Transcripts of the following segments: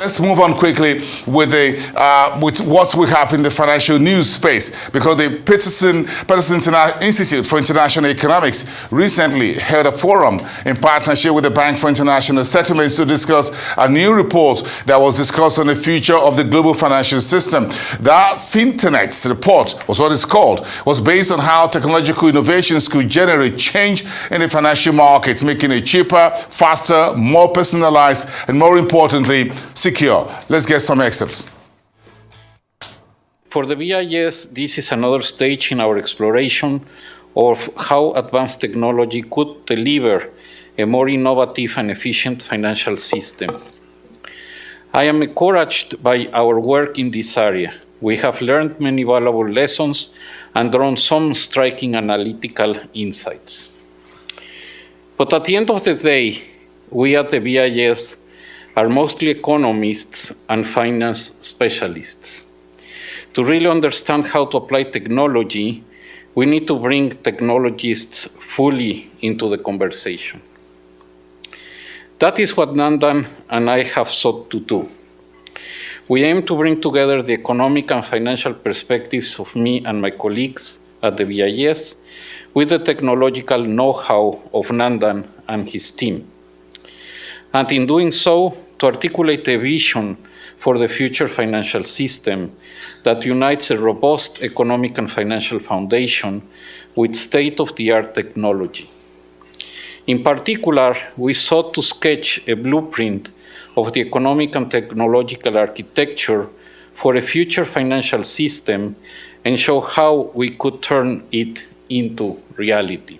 Let's move on quickly with with what we have in the financial news space, because the Peterson Institute for International Economics recently held a forum in partnership with the Bank for International Settlements to discuss a new report that was discussed on the future of the global financial system. That FinTernet's report was what it's called, was based on how technological innovations could generate change in the financial markets, making it cheaper, faster, more personalized, and more importantly, secure. Let's get some excerpts. For the BIS, this is another stage in our exploration of how advanced technology could deliver a more innovative and efficient financial system. I am encouraged by our work in this area. We have learned many valuable lessons and drawn some striking analytical insights. But at the end of the day, we at the BIS are mostly economists and finance specialists. To really understand how to apply technology, we need to bring technologists fully into the conversation. That is what Nandan and I have sought to do. We aim to bring together the economic and financial perspectives of me and my colleagues at the BIS with the technological know-how of Nandan and his team. And in doing so, to articulate a vision for the future financial system that unites a robust economic and financial foundation with state-of-the-art technology. In particular, we sought to sketch a blueprint of the economic and technological architecture for a future financial system and show how we could turn it into reality.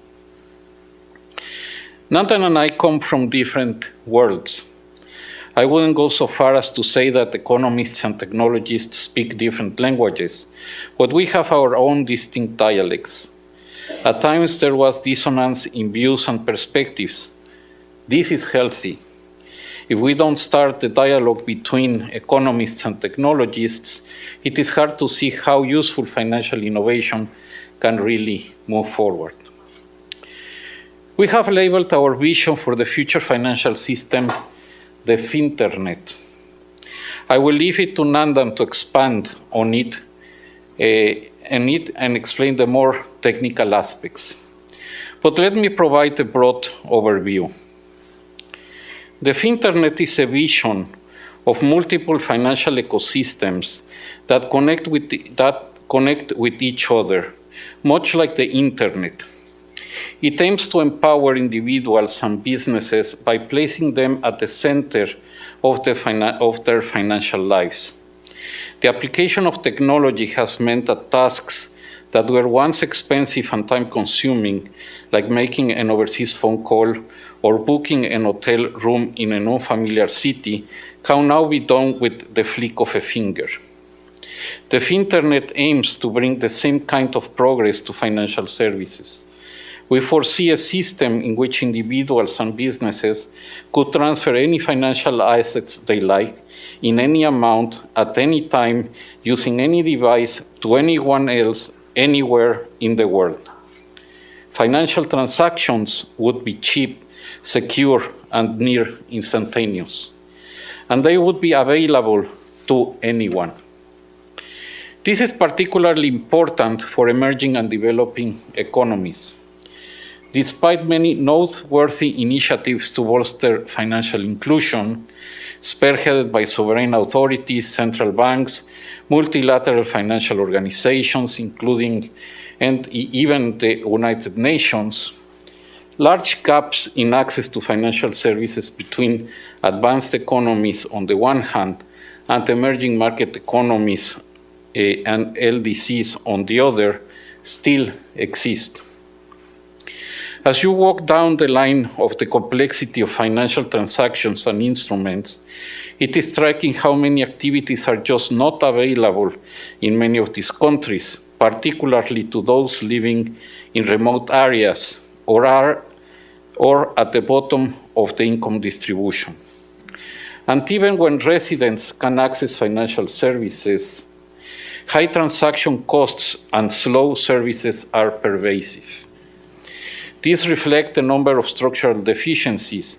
Nandan and I come from different worlds. I wouldn't go so far as to say that economists and technologists speak different languages, but we have our own distinct dialects. At times there was dissonance in views and perspectives. This is healthy. If we don't start the dialogue between economists and technologists, it is hard to see how useful financial innovation can really move forward. We have labeled our vision for the future financial system the FinTernet. I will leave it to Nandan to expand on it and explain the more technical aspects. But let me provide a broad overview. The FinTernet is a vision of multiple financial ecosystems that connect with each other, much like the Internet. It aims to empower individuals and businesses by placing them at the center of their financial lives. The application of technology has meant that tasks that were once expensive and time-consuming, like making an overseas phone call or booking an hotel room in an unfamiliar city, can now be done with the flick of a finger. The FinTernet aims to bring the same kind of progress to financial services. We foresee a system in which individuals and businesses could transfer any financial assets they like in any amount at any time using any device to anyone else anywhere in the world. Financial transactions would be cheap, secure, and near instantaneous, and they would be available to anyone. This is particularly important for emerging and developing economies. Despite many noteworthy initiatives to bolster financial inclusion, spearheaded by sovereign authorities, central banks, multilateral financial organizations, including and even the United Nations, large gaps in access to financial services between advanced economies on the one hand and emerging market economies and LDCs on the other still exist. As you walk down the line of the complexity of financial transactions and instruments, it is striking how many activities are just not available in many of these countries, particularly to those living in remote areas or at the bottom of the income distribution. And even when residents can access financial services, high transaction costs and slow services are pervasive. These reflect a number of structural deficiencies,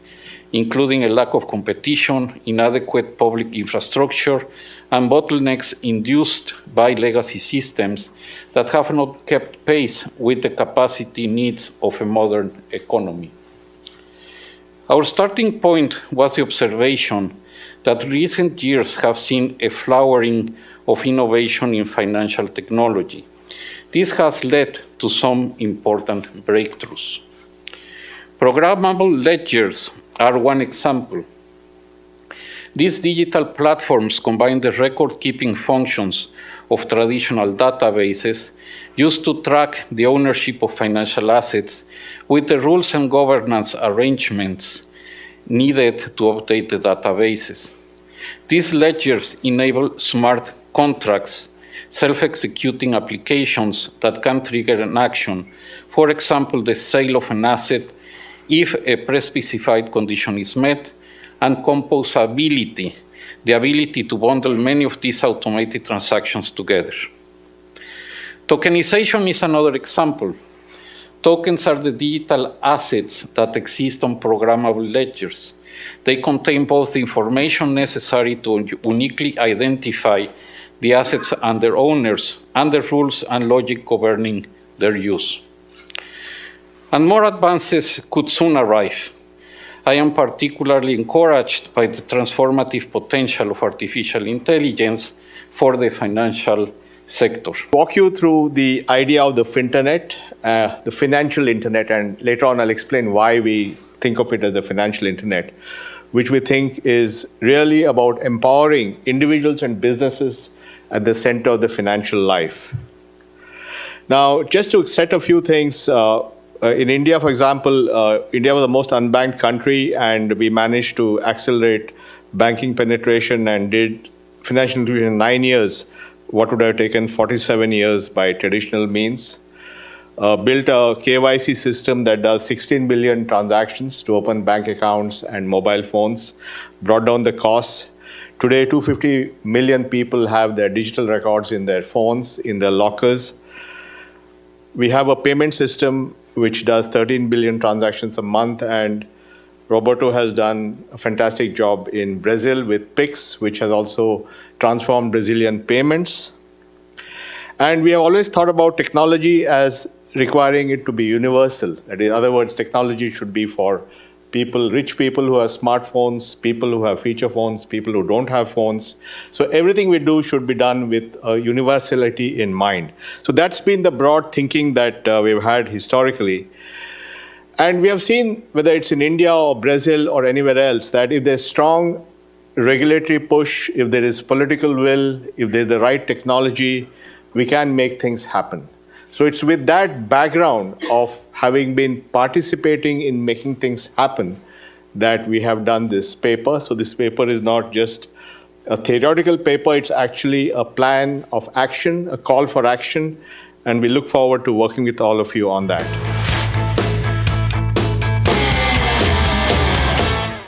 including a lack of competition, inadequate public infrastructure, and bottlenecks induced by legacy systems that have not kept pace with the capacity needs of a modern economy. Our starting point was the observation that recent years have seen a flowering of innovation in financial technology. This has led to some important breakthroughs. Programmable ledgers are one example. These digital platforms combine the record-keeping functions of traditional databases used to track the ownership of financial assets with the rules and governance arrangements needed to update the databases. These ledgers enable smart contracts, self-executing applications that can trigger an action, for example, the sale of an asset if a pre-specified condition is met, and composability, the ability to bundle many of these automated transactions together. Tokenization is another example. Tokens are the digital assets that exist on programmable ledgers. They contain both the information necessary to uniquely identify the assets and their owners, and the rules and logic governing their use. And more advances could soon arrive. I am particularly encouraged by the transformative potential of artificial intelligence for the financial sector. Walk you through the idea of the Finternet, the financial internet, and later on I'll explain why we think of it as the financial internet, which we think is really about empowering individuals and businesses at the center of the financial life. Now, just to set a few things, in India, for example, India was the most unbanked country, and we managed to accelerate banking penetration and did financial inclusion in 9 years, what would have taken 47 years by traditional means. Built a KYC system that does 16 billion transactions to open bank accounts and mobile phones, brought down the costs. Today, 250 million people have their digital records in their phones, in their lockers. We have a payment system which does 13 billion transactions a month, and Roberto has done a fantastic job in Brazil with Pix, which has also transformed Brazilian payments. And we have always thought about technology as requiring it to be universal. That is, in other words, technology should be for people, rich people who have smartphones, people who have feature phones, people who don't have phones. So everything we do should be done with universality in mind. So that's been the broad thinking that we've had historically. And we have seen, whether it's in India or Brazil or anywhere else, that if there's strong regulatory push, if there is political will, if there's the right technology, we can make things happen. So it's with that background of having been participating in making things happen that we have done this paper. So this paper is not just a theoretical paper, it's actually a plan of action, a call for action, and we look forward to working with all of you on that.